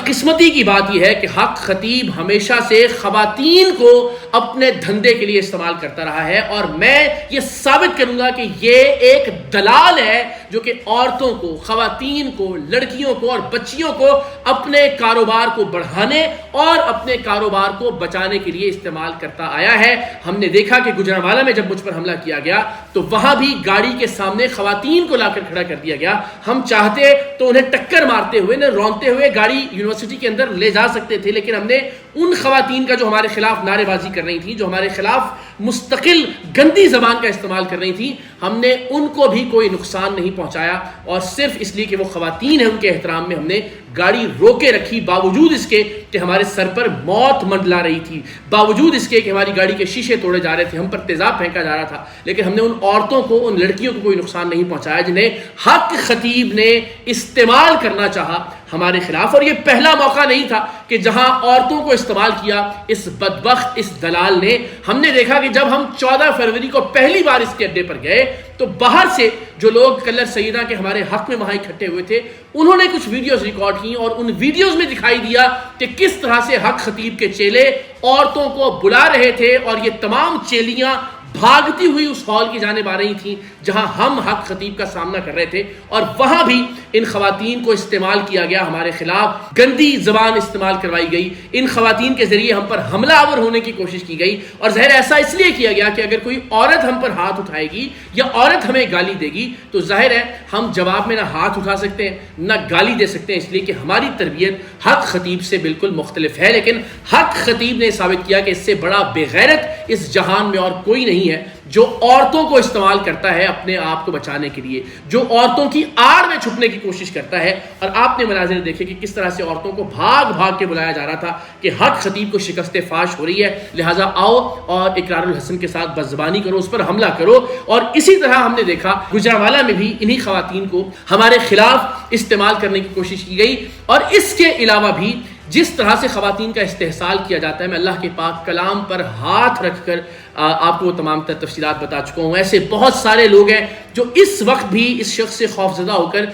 بدقسمتی کی بات یہ ہے کہ حق خطیب ہمیشہ سے خواتین کو اپنے دھندے کے لیے استعمال کرتا رہا ہے، اور میں یہ ثابت کروں گا کہ یہ ایک دلال ہے جو کہ عورتوں کو، خواتین کو، لڑکیوں کو اور بچیوں کو اپنے کاروبار کو بڑھانے اور اپنے کاروبار کو بچانے کے لیے استعمال کرتا آیا ہے۔ ہم نے دیکھا کہ گجرانوالہ میں جب مجھ پر حملہ کیا گیا تو وہاں بھی گاڑی کے سامنے خواتین کو لا کر کھڑا کر دیا گیا۔ ہم چاہتے تو انہیں ٹکر مارتے ہوئے، انہیں رونتے ہوئے گاڑی یونیورسٹی کے اندر لے جا سکتے تھے، لیکن ہم نے ان خواتین کا جو ہمارے خلاف نعرے بازی کر رہی تھیں، جو ہمارے خلاف مستقل گندی زبان کا استعمال کر رہی تھیں، ہم نے ان کو بھی کوئی نقصان نہیں پہنچایا، اور صرف اس لیے کہ وہ خواتین ہیں ان کے احترام میں ہم نے گاڑی روکے رکھی، باوجود اس کے کہ ہمارے سر پر موت منڈلا رہی تھی، باوجود اس کے کہ ہماری گاڑی کے شیشے توڑے جا رہے تھے، ہم پر تیزاب پھینکا جا رہا تھا، لیکن ہم نے ان عورتوں کو، ان لڑکیوں کو کوئی نقصان نہیں پہنچایا جنہیں حق خطیب نے استعمال کرنا چاہا ہمارے خلاف۔ اور یہ پہلا موقع نہیں تھا کہ جہاں عورتوں کو استعمال کیا اس بدبخت، اس دلال نے۔ ہم نے دیکھا کہ جب ہم 14 فروری کو پہلی بار اس کے اڈے پر گئے تو باہر سے جو لوگ کلر سیدہ کے ہمارے حق میں وہاں اکٹھے ہوئے تھے، انہوں نے کچھ ویڈیوز ریکارڈ کی، اور ان ویڈیوز میں دکھائی دیا کہ کس طرح سے حق خطیب کے چیلے عورتوں کو بلا رہے تھے، اور یہ تمام چیلیاں بھاگتی ہوئی اس ہال کی جانب آ رہی تھیں جہاں ہم حق خطیب کا سامنا کر رہے تھے، اور وہاں بھی ان خواتین کو استعمال کیا گیا، ہمارے خلاف گندی زبان استعمال کروائی گئی، ان خواتین کے ذریعے ہم پر حملہ آور ہونے کی کوشش کی گئی، اور ظاہر ایسا اس لیے کیا گیا کہ اگر کوئی عورت ہم پر ہاتھ اٹھائے گی یا عورت ہمیں گالی دے گی تو ظاہر ہے ہم جواب میں نہ ہاتھ اٹھا سکتے ہیں نہ گالی دے سکتے ہیں، اس لیے کہ ہماری تربیت حق خطیب سے بالکل مختلف ہے۔ لیکن حق خطیب نے ثابت کیا کہ اس سے بڑا بے غیرت اس جہان میں اور کوئی نہیں ہے جو عورتوں کو استعمال کرتا ہے اپنے آپ کو بچانے کے لیے، جو عورتوں کی آڑ میں چھپنے کی کوشش کرتا ہے۔ اور آپ نے مناظر دیکھے کہ کس طرح سے عورتوں کو بھاگ بھاگ کے بلایا جا رہا تھا کہ حق خطیب کو شکست فاش ہو رہی ہے، لہٰذا آؤ اور اقرار الحسن کے ساتھ بدزبانی کرو، اس پر حملہ کرو۔ اور اسی طرح ہم نے دیکھا گجرانوالہ میں بھی انہی خواتین کو ہمارے خلاف استعمال کرنے کی کوشش کی گئی۔ اور اس کے علاوہ بھی جس طرح سے خواتین کا استحصال کیا جاتا ہے، میں اللہ کے پاک کلام پر ہاتھ رکھ کر آپ کو تمام تر تفصیلات بتا چکا ہوں۔ ایسے بہت سارے لوگ ہیں جو اس وقت بھی اس شخص سے خوفزدہ ہو کر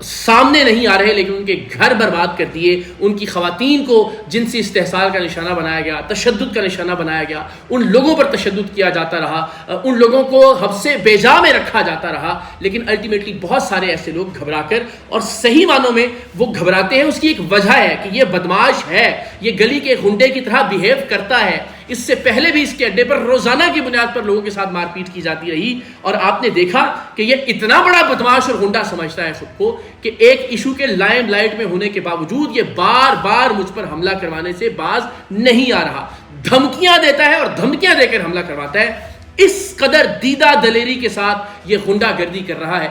سامنے نہیں آ رہے، لیکن ان کے گھر برباد کر دیے، ان کی خواتین کو جنسی استحصال کا نشانہ بنایا گیا، تشدد کا نشانہ بنایا گیا، ان لوگوں پر تشدد کیا جاتا رہا، ان لوگوں کو حبس بیجا میں رکھا جاتا رہا۔ لیکن الٹیمیٹلی بہت سارے ایسے لوگ گھبرا کر، اور صحیح معنوں میں وہ گھبراتے ہیں، اس کی ایک وجہ ہے کہ یہ بدماش ہے، یہ گلی کے غنڈے کی طرح بیہیو کرتا ہے۔ اس سے پہلے بھی اس کے اڈے پر روزانہ کی بنیاد پر لوگوں کے ساتھ مار پیٹ کی جاتی رہی، اور آپ نے دیکھا کہ یہ اتنا بڑا بدماش اور غنڈا سمجھتا ہے خود کو کہ ایک ایشو کے لائم لائٹ میں ہونے کے باوجود یہ بار بار مجھ پر حملہ کروانے سے باز نہیں آ رہا، دھمکیاں دیتا ہے اور دھمکیاں دے کر حملہ کرواتا ہے۔ اس قدر دیدہ دلیری کے ساتھ یہ غنڈا گردی کر رہا ہے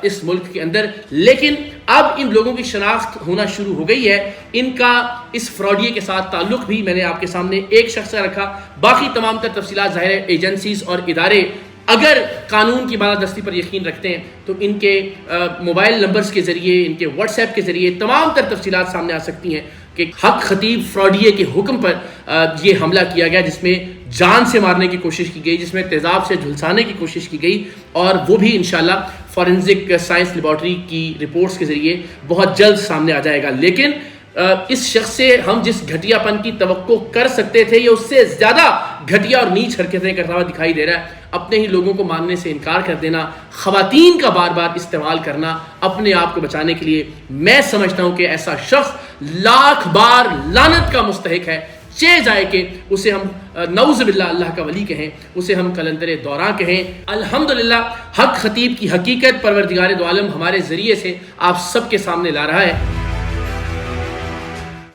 اس ملک کے اندر۔ لیکن اب ان لوگوں کی شناخت ہونا شروع ہو گئی ہے، ان کا اس فراڈیے کے ساتھ تعلق بھی میں نے آپ کے سامنے ایک شخص سے رکھا، باقی تمام تر تفصیلات ظاہر ہے ایجنسیز اور ادارے اگر قانون کی بالادستی پر یقین رکھتے ہیں تو ان کے موبائل نمبرز کے ذریعے، ان کے واٹس ایپ کے ذریعے تمام تر تفصیلات سامنے آ سکتی ہیں کہ حق خطیب فراڈیے کے حکم پر یہ حملہ کیا گیا، جس میں جان سے مارنے کی کوشش کی گئی، جس میں تیزاب سے جھلسانے کی کوشش کی گئی، اور وہ بھی انشاءاللہ فورنزک سائنس لیبارٹری کی رپورٹس کے ذریعے بہت جلد سامنے آ جائے گا۔ لیکن اس شخص سے ہم جس گھٹیا پن کی توقع کر سکتے تھے یہ اس سے زیادہ گھٹیا اور نیچ حرکتیں کرتا ہوا دکھائی دے رہا ہے۔ اپنے ہی لوگوں کو ماننے سے انکار کر دینا، خواتین کا بار بار استعمال کرنا اپنے آپ کو بچانے کے لیے، میں سمجھتا ہوں کہ ایسا شخص لاکھ بار لعنت کا مستحق ہے۔ چہ جائے کہ اسے ہم نعوذ باللہ اللہ کا ولی کہیں، اسے ہم کلندر دوراں کہیں۔ الحمدللہ حق خطیب کی حقیقت پروردگار دو عالم ہمارے ذریعے سے آپ سب کے سامنے لا رہا ہے۔